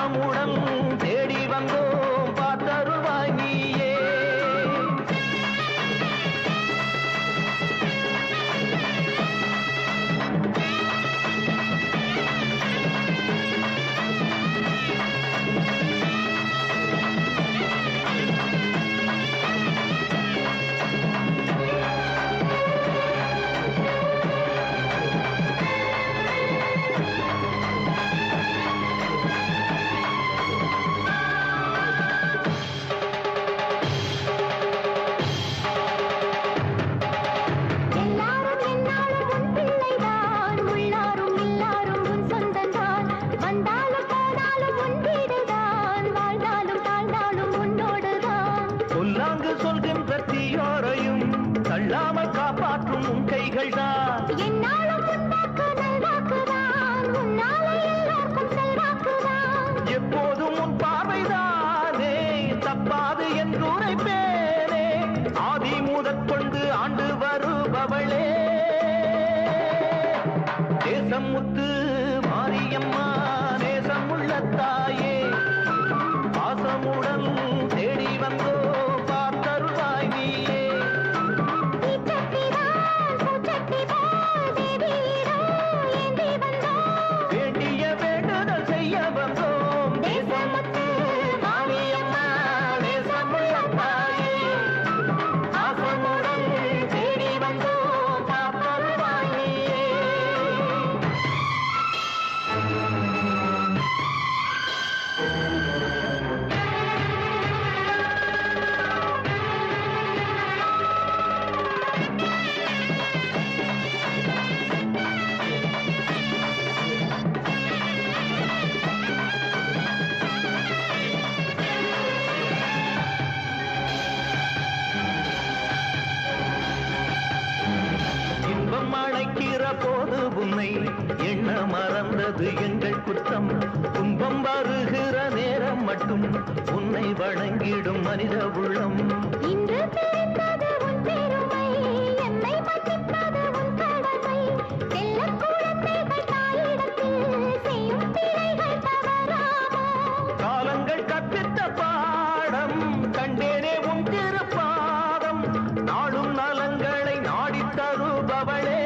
பாசமுடன் தேடி வந்தோம் பார்த்தருவாய் நீயே. சொல்கின்ற தீயோரையும் தள்ளாமல் காப்பாற்றும் உன் கைகள் தான் எப்போதும் உன் பார்வைதானே தப்பாது என்று உரைப்பேனே. ஆதி முதற்கொண்டு ஆண்டு வருபவளே தேசம் முத்து மாரியம்மா நேசம் உள்ள தாயே. பாசமுடன் தேடி வந்தோ அழைக்கிற போது உன்னை எண்ண மறந்தது எங்கள் குற்றம். துன்பம் வருகிற நேரம் மட்டும் உன்னை வணங்கிடும் மனித உள்ளம். இன்று தெரிந்தது உன் பெருமை, என்னை மதிப்பது உன் கடமை. செல்லக்கூடத்தைகள் தாயிடத்தில் செய்யும் பிழைகள் தவறாமோ. காலங்கள் கற்பித்த பாடம் கண்டேனே உன் திருப்பாதம். நாடும் நலங்களை நாடி தருபவளே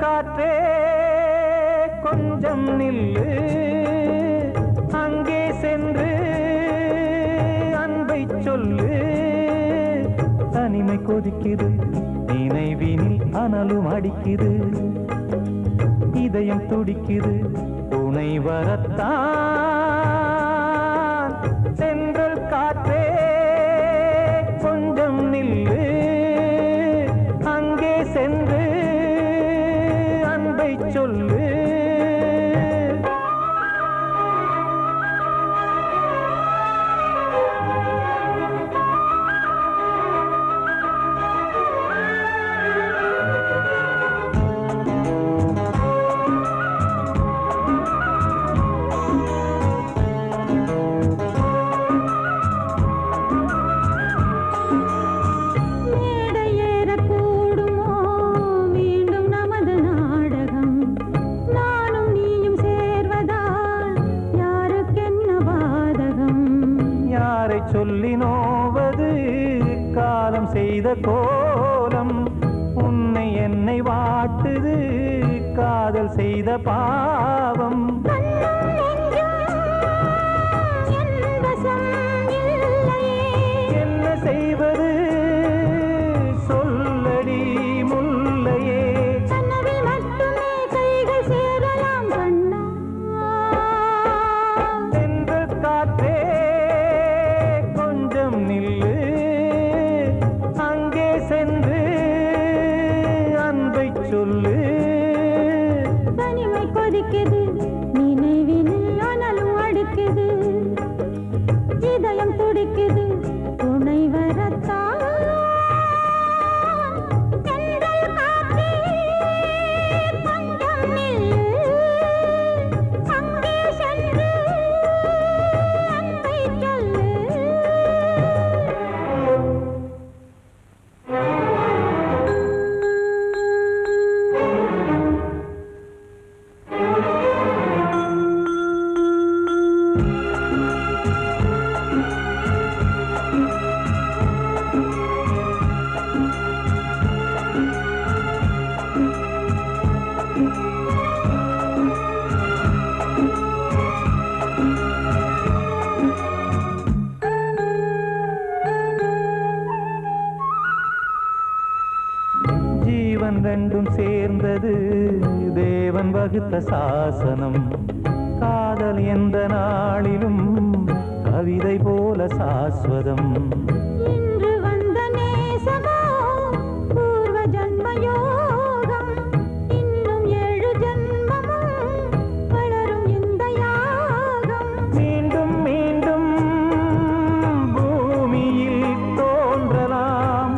காற்றே கொஞ்சம் நில்லு, அங்கே சென்று அன்பை சொல்லு. தனிமை கொதிக்குது, நினைவினில் அனலும் அடிக்குது, இதயம் துடிக்குது துணை வரத்தான். சென்றல் காற்றே கொஞ்சம் நில்லு, அங்கே சென்று அன்பை சொல்லு. சொல்லி நோவது காலம் செய்த கோலம், உன்னை என்னை வாட்டுது காதல் செய்த பாவம். என்ன செய்வது சொல்லடி முல்லையே, சென்று காற்றே நில்லு, அங்கே சென்று அன்பை சொல்லு. தனிமை கொதிக்குது, நினைவினில் அனலும் அடிக்குது, இதயம் துடிக்குது துணை வரத்தான். ரெண்டும் சேர்ந்தது தேவன் வகுத்த சாசனம். காதல் எந்த நாளிலும் கவிதை போல சாஸ்வதம். இன்று வந்த நேசமோ பூர்வ ஜன்ம யோகம். இன்னும் 7 ஜன்மமும் வளரும் இந்த யாகம். மீண்டும் மீண்டும் பூமியில் தோன்றலாம்.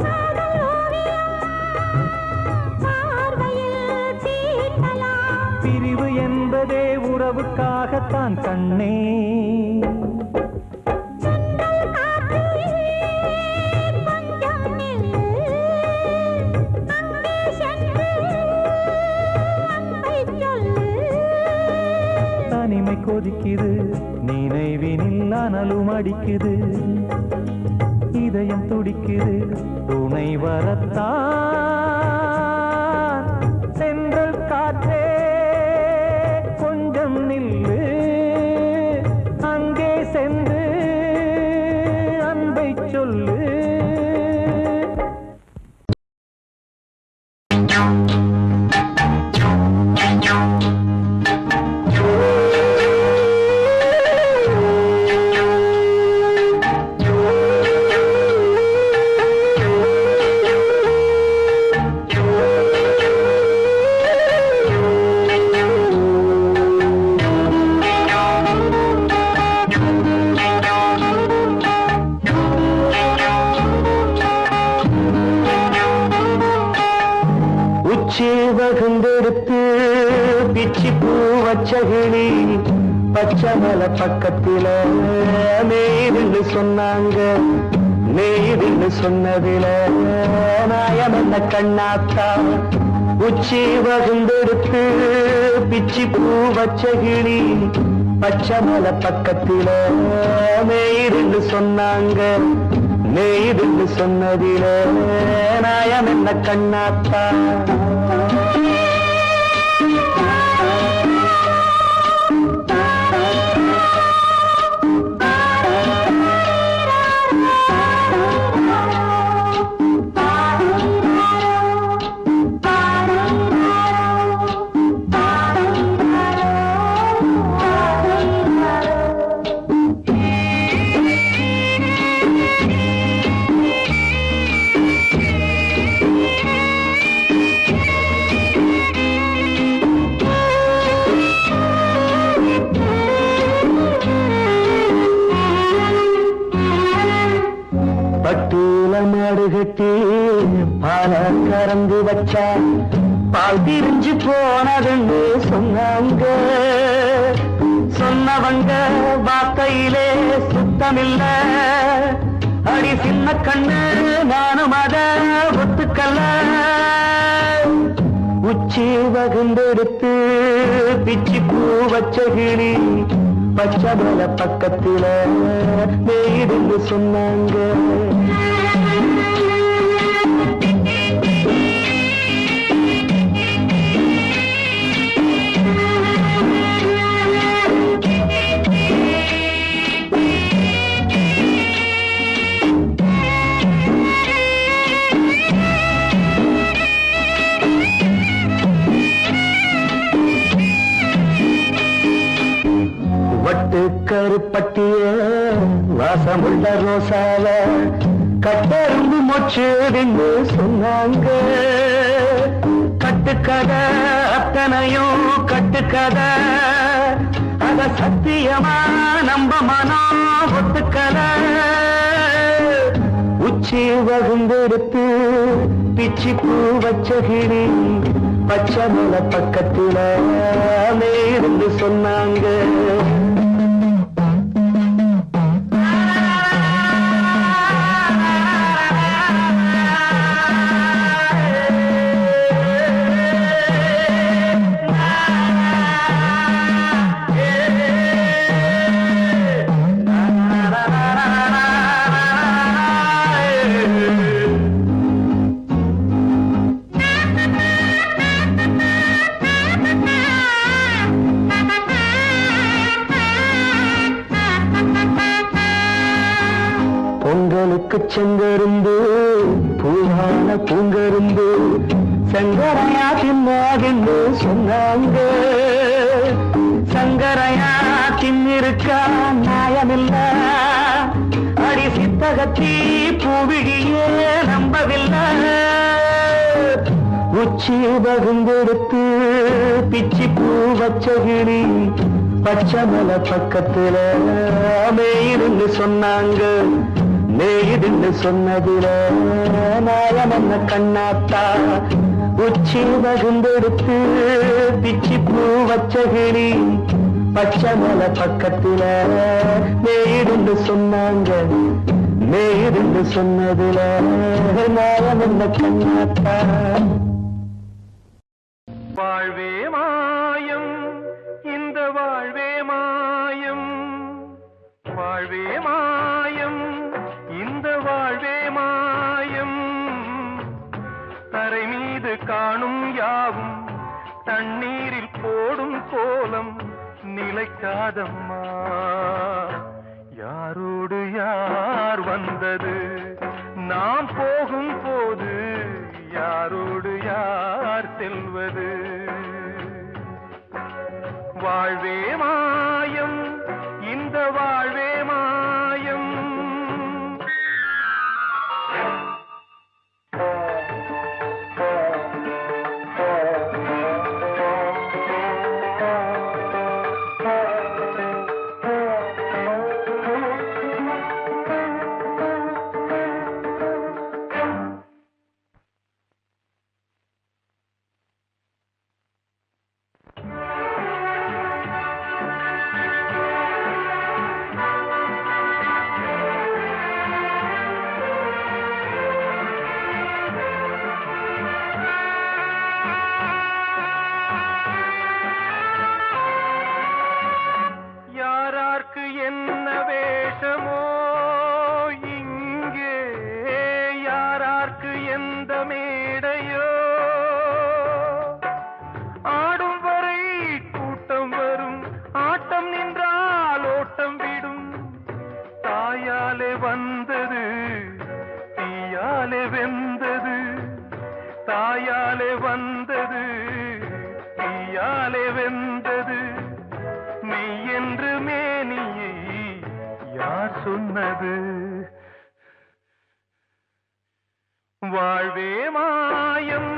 பார்வையில் தீட்டலாம். பிரிவு என்பதே உறவுக்காகத்தான் கண்ணே. தனிமை கொதிக்குது நினைவினில் அனலும் அடிக்குது. இதயம் துடிக்குது துணை வரத்தான். சென்றல் காற்றே கொஞ்சம் நில்லு. அங்கே சென்று அன்பை சொல்லு. வகுந்தெடுத்து பிச்சி பூ வச்சகிளி பச்சை மலை பக்கத்தில நெய்துன்னு சொன்னாங்க. நெய்துன்னு சொன்னதில நாயம் என்ன கண்ணாத்தா. உச்சி வகுந்தெடுத்து பிச்சி பூ வச்சகிளி பச்சை மலை பக்கத்தில நெய்துன்னு சொன்னாங்க. நெய்துன்னு சொன்னதில நாயம் என்ன கண்ணாத்தா. பட்டூல மாடு கட்டி பால கறந்து வச்சா பால் திரிஞ்சு போனதுன்னு சொன்னாங்க. சொன்னவங்க வார்த்தையிலே சுத்தமில்ல. அடி சின்ன கண்ணு நானும் அத ஒத்துக்கல்ல. உச்சி வகுந்தெடுத்து பிச்சி பூ வச்ச கிளி பச்சை மலை பக்கத்தில நெய்துன்னு சொன்னாங்க. வட்டு கருப்பட்டிய வாசமுள்ள ரோசால கட்டெரும்பு மொச்சுன்னு சொன்னாங்க. கட்டுக்கதை அத்தனையும் கட்டுக்கதை. அத சத்தியமா நம்ப மனம் ஒத்துக்கதை. உச்சி வகுந்தெடுத்து பிச்சி பூ வச்ச கிளி பச்சை மலை பக்கத்தில இருந்து சொன்னாங்க. செங்கருந்து பூவான பூங்கருந்து சங்கரையா தின்னாகின்னு சொன்னாங்க. சங்கரையா தின்னிருக்கா நியாயமில்ல, அடி சித்தகத்தி பூவிழியே நம்பவில்லை. உச்சி பகுந்தெடுத்து பிச்சி பூ வச்ச கிளி பச்சமலை பக்கத்துல மேயிருந்து சொன்னாங்க. மேயிருந்து சொன்னதுல நாயம் என்ன கண்ணாத்தா. உச்சி பகுந்தெடுத்து பிச்சி பூ வச்ச கிளி பச்சமலை பக்கத்துல மேயிருந்து சொன்னாங்க. மேயிருந்து சொன்னதுல நாயம் என்ன கண்ணாத்தா. வாழ்வே மாயம், இந்த வாழ்வே மாயம். வாழ்வே மாயம், இந்த வாழ்வே மாயம். தரை மீது காணும் யாவும் தண்ணீரில் போடும் கோலம் நிலைக்காதம்மா. யாரோடு யார் வந்தது நாம் போகும் போது, யாரோடு யார் செல்வது. வாழ்வே மாயம், இந்த வாழ்வே மாயம். என்ன வேஷமோ இங்கே, யாரார்க்கு எந்த மேடையோ. ஆடும் வரை கூட்டம் வரும், ஆட்டம் நின்றால் ஓட்டம் விடும். தாயாலே வந்தது தீயாலே வெந்தது, தாயாலே வந்தது தீயாலே வெந்தது. மெய் என்று மேனியை யார் சொன்னது. வாழ்வே மாயம்,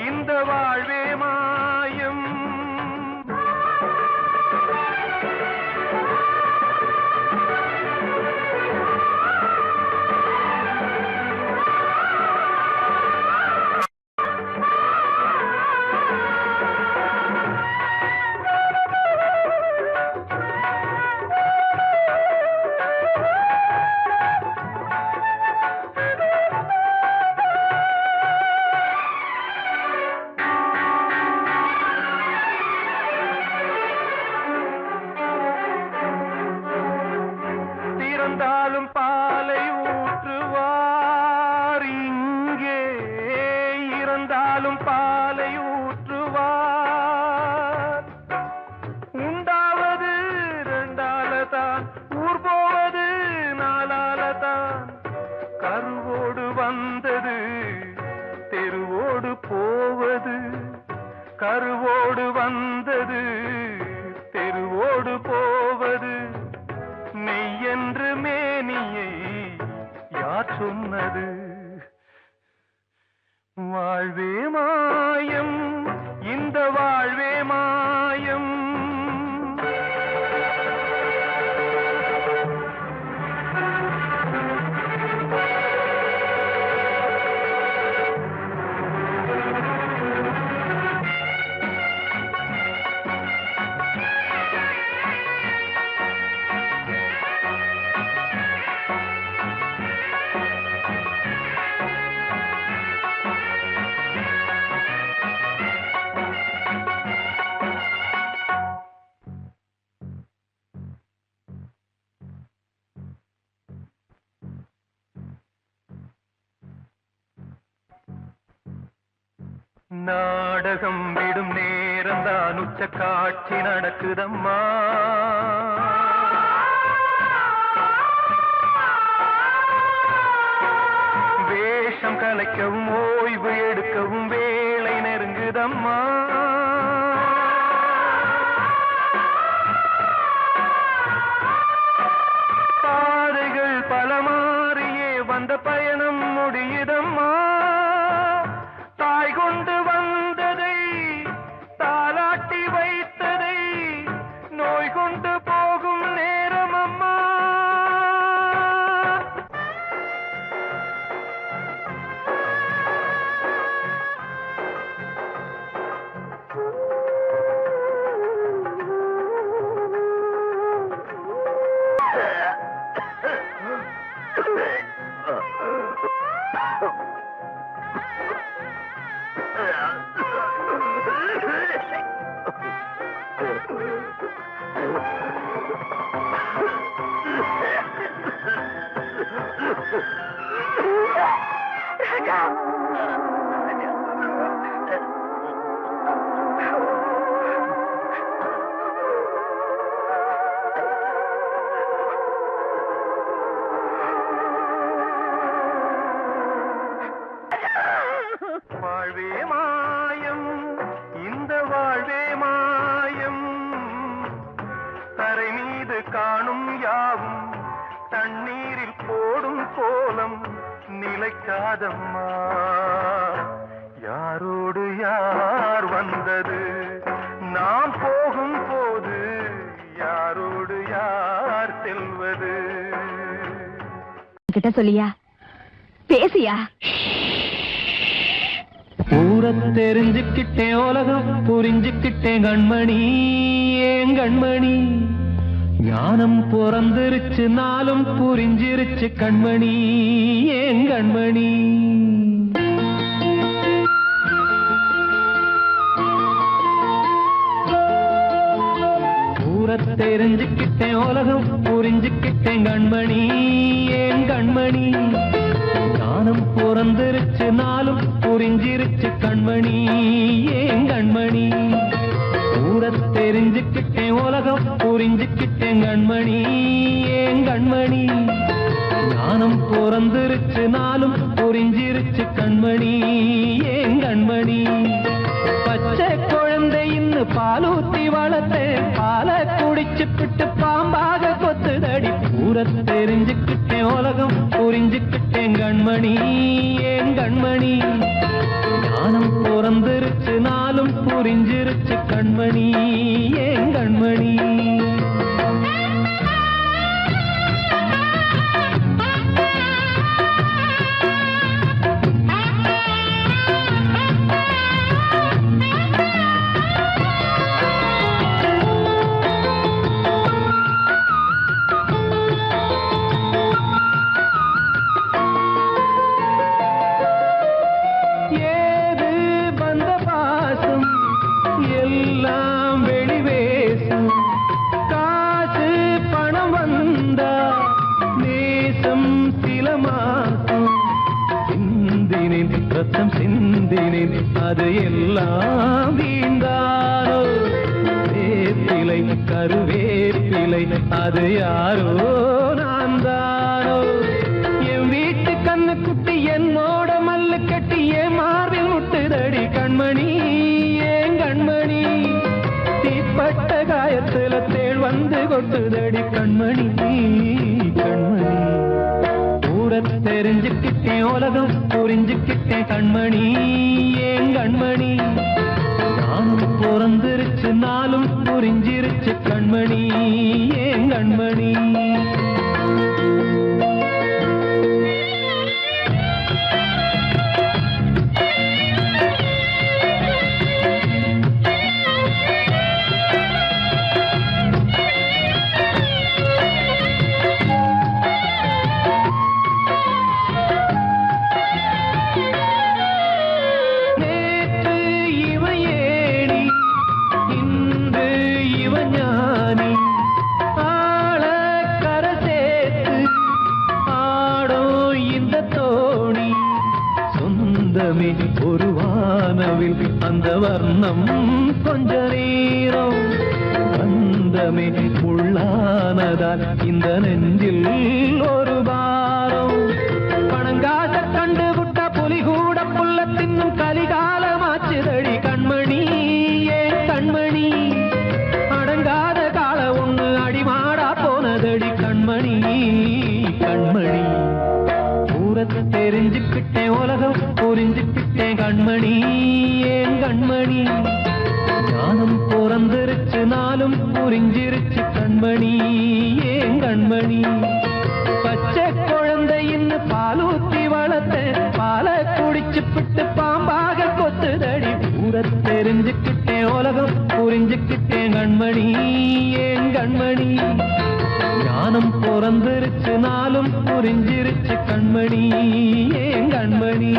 இந்த வாழ்வே மாயம். திறந்தாலும் பாலை ஊற்றுவார் இங்கே, இறந்தாலும் பாலை ஊற்றுவார். உண்டாவது ரெண்டாலதான், ஊர் போவது நாலாலதான். கருவோடு வந்தது தெருவோடு போவது, கருவோடு வந்தது தெருவோடு போவது. மெய் என்று மேனியை யார் சொன்னது. வாழ்வே மாயம், இந்த வாழ்வே மாயம். நாடகம் விடும் நேரம்தான் உச்ச காட்சி நடக்குதம்மா. வேஷ வேஷம் கலைக்கவும் ஓய்வு எடுக்கவும் வேளை நெருங்குதம்மா. பாதைகள் பல மாறியே வந்த பயணம் முடியுதம்மா. தாய் கொண்டு வந்ததை தாலாட்டி வைத்ததை நோய் கொண்டு போகும் நேரம் அம்மா. வாழ்வே மாயம், இந்த வாழ்வே மாயம், தரை மீது காணும் யாவும் தண்ணீரில் போடும் கோலம் நிலைக்காதம்மா. யாரோடு யார் வந்தது நாம் போகும் போது, யாரோடு யார் செல்வது? கிட்ட சொல்லியா, பேசியா? ஊரை தெரிஞ்சுக்கிட்டேன், உலகம் புரிஞ்சுக்கிட்டேன் கண்மணி, ஏன் கண்மணி. ஞானம் பிறந்திருச்சு, நாளும் புரிஞ்சிருச்சு கண்மணி, ஏன் கண்மணி. ஊரை தெரிஞ்சுக்கிட்டேன், உலகம் புரிஞ்சுக்கிட்டேன் கண்மணி, ஏன் கண்மணி. ஞானம் பிறந்திருச்சு, நாளும் புரிஞ்சிருச்சு கண்மணி, ஏன் கண்மணி. ஊரை தெரிஞ்சுக்கிட்டேன், உலகம் புரிஞ்சுக்கிட்டேன் கண்மணி, ஏன் கண்மணி. ஞானம் பிறந்திருச்சு, நாளும் புரிஞ்சிருச்சு கண்மணி, ஏன் கண்மணி. பச்சை குழந்தை இன்னும் பாலூத்தி வளர்த்தேன், பாலை குடிச்சு பிட்டு பாம்பாக கொத்துதடி. ஊரை தெரிஞ்சுக்கிட்டேன், உலகம் புரிஞ்சுக்கிட்டேன் கண்மணி, ஏன் கண்மணி. ஞானம் பிறந்திருச்சு, நாளும் புரிஞ்சிருச்சு கண்மணி, ஏன் கண்மணி. ரத்தம் சிந்தினேன், அது எல்லாம் வீண்டாரோ. வேப்பிலை கருவேப்பிலை, அது யாரோ நான் தானோ. என் வீட்டு கண்ணு குட்டி என்னோட மல்லு கட்டி என் மார்பில் முட்டுதடி கண்மணி, ஏன் கண்மணி. தீப்பட்ட காயத்துல தேள் வந்து கொட்டுதடி கண்மணி, கண்மணி. ஊரை தெரிஞ்சுக்கிட்டேன், உலகம் புரிஞ்சுக்கிட்டேன் கண்மணி, ஏன் கண்மணி. ஞானம் பிறந்திருச்சு, நாளும் புரிஞ்சிருச்சு கண்மணி, ஏன் கண்மணி. ஒரு வானவில் அந்த வர்ணம் கொஞ்ச நேரம் பந்தமே உள்ளானதால் இந்த நெஞ்சில் ஒரு பாரம். பணங்காச கண்டு விட்ட புரிஞ்சுக்கிட்டேன் கண்மணி ஏன் கண்மணி ஞானம் பிறந்திருச்சு நாளும் புரிஞ்சிருச்சு கண்மணி ஏன் கண்மணி பச்சை குழந்தையின் பாலூத்தி வளர்த்த பாலை குடிச்சுப்பிட்டு பாம்பாக கொத்துதடி ஊர தெரிஞ்சுக்கிட்டேன் உலகம் புரிஞ்சுக்கிட்டேன் கண்மணி ஏன் கண்மணி ஞானம் பிறந்திருச்சு நாளும் புரிஞ்சிருச்சு கண்மணி ஏன் கண்மணி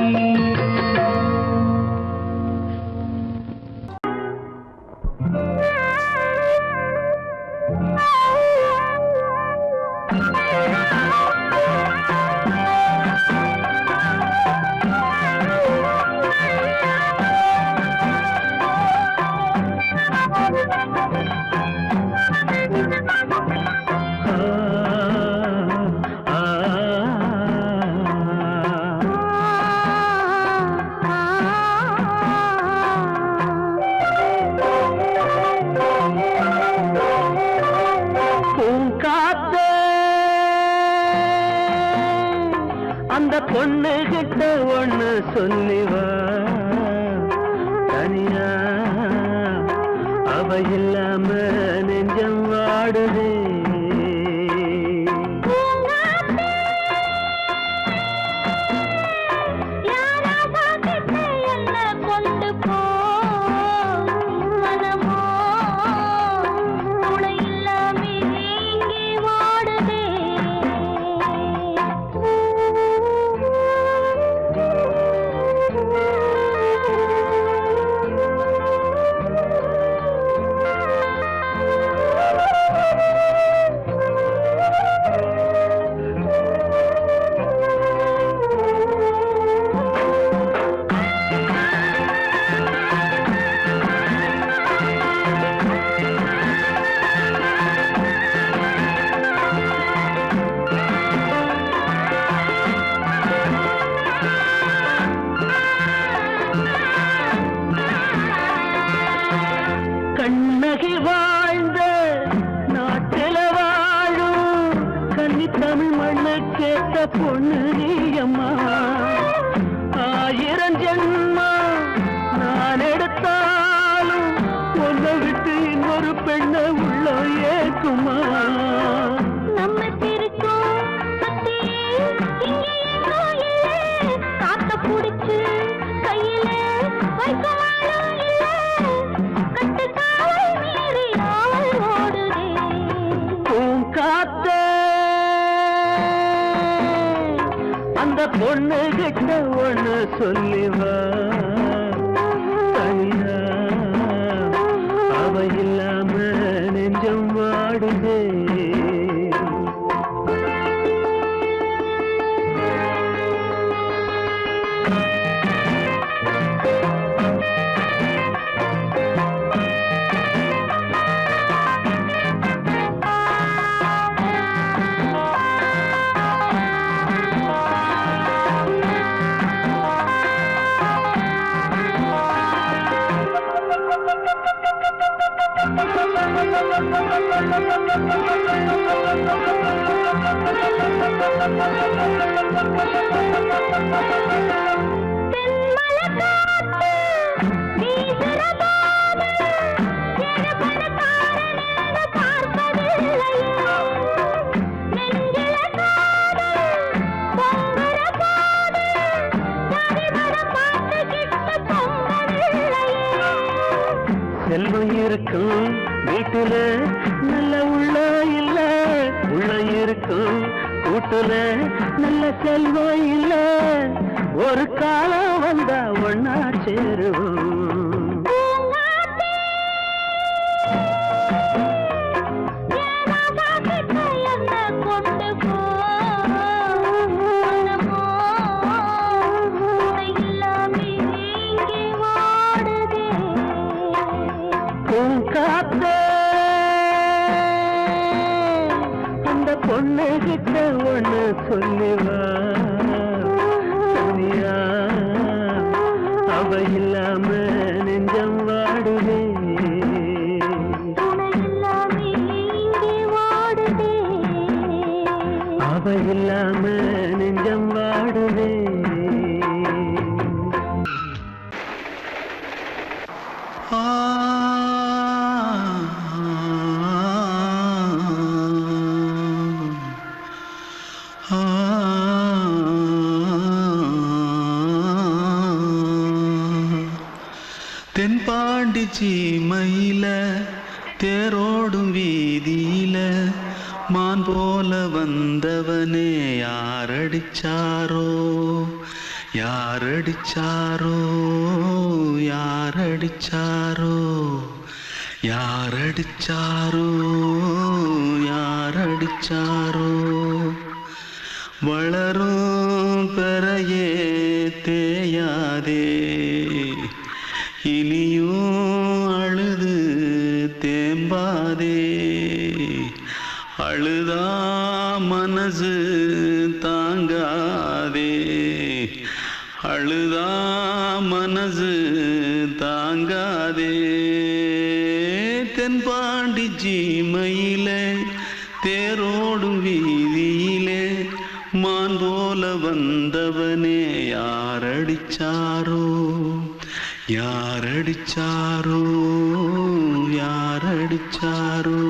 அந்த பொண்ணு கிட்ட ஒண்ணு சொல்லிவா தனியா அவ இல்லாம நெஞ்சம் வாடுதே கண்ணகி வாழ்ந்த நாட்டில வாழும் கன்னி தமிழ் மண்ணு கேட்ட பொண்ணு நீயம்மா ஆயிரம் ஜென்மா நான் எடுத்தாலும் ஒன்னை விட்டு இன்னொரு பெண்ணை உள்ள ஏக்குமா நம்ம திருக்கும் காத்த புடிச்சு கையில வைக்கவாளும் இல்ல கட்டு காவல் மீறி ஆவல் ஓடுதே காத்த அந்த பொண்ணு கிட்ட ஒண்ணு சொல்லிவா தனியா அவ இல்லாம நெஞ்சம் வாடுதே செல்வம் இருக்கும் வீட்டுல நல்ல உள்ள இல்ல உள்ள இருக்கும் கூட்டுல நல்ல செல்வம் இல்ல ஒரு காலம் வந்தா ஒன்னா சேருவோம் பொண்ணு கிட்ட ஒண்ணு சொல்லிவா தனியா அவ இல்லாம நெஞ்சம் வாடுதே அவ இல்லாம நெஞ்சம் வாடுதே தென்பாண்டி சீமையில தேரோடும் வீதியில மான் போல வந்தவனே யாரடிச்சாரோ யாரடிச்சாரோ யாரடிச்சாரோ யாரடிச்சாரோ யாரடிச்சாரோ வளரும் பெறையே தேயாதே இனியும் அழுது தேம்பாதே அழுதா மனசு தாங்காதே அழுதா மனசு தாங்காதே தென்பாண்டி சீமையிலே தேரோடும் வீதியிலே மான் போல வந்தவனே யாரடிச்சாரோ யாரடிச்சாரோ யாரடிச்சாரோ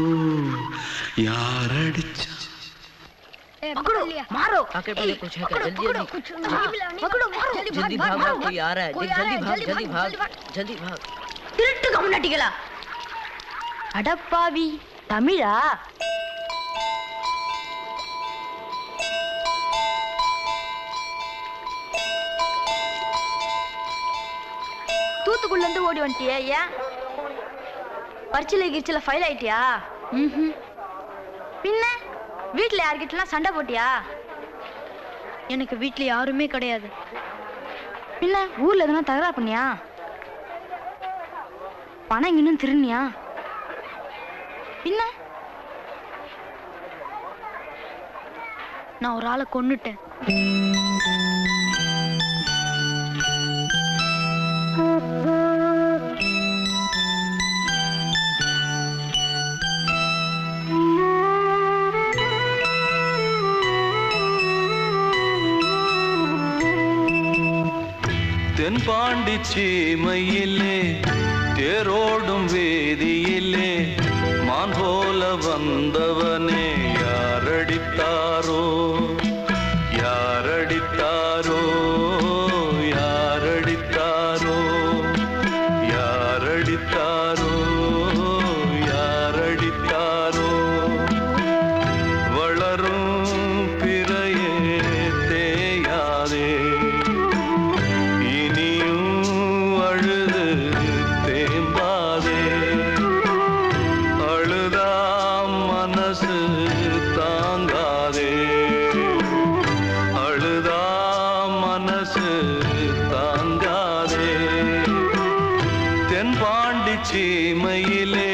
யாரடிச்சா पकड़ो मारो आके पहले कुछ है क्या जल्दी जल्दी पकड़ो मारो जल्दी भाग भाग कोई आ रहा है जल्दी भाग जल्दी भाग திருட்டு கம்னாட்டிகளா அடப்பாவி தமிழா தூத்துக்குள்ள இருந்து ஓடி வந்துட்டியா ஏன் பரிச்சையில கிரிச்சில ஃபைல் ஆயிட்டியா பின்ன வீட்டுல யார்கிட்டலாம் சண்டை போட்டியா எனக்கு வீட்டுல யாருமே கிடையாது பின்ன ஊர்ல எதுனா தகராறு பண்ணியா பணம் இன்னும் திருநியா பின்ன நான் ஒரு ஆளை கொன்னுட்டேன் தென்பாண்டி சீமையிலே தேரோடும் வேதியிலே மான் போல வந்தவனே யாரடித்தாரோ யாரடித்தாரோ யாரடித்தாரோ யாரடித்தாரோ யாரடித்தாரோ வளரும் பிறையே தேயாதே தென்பாண்டி சீமையிலே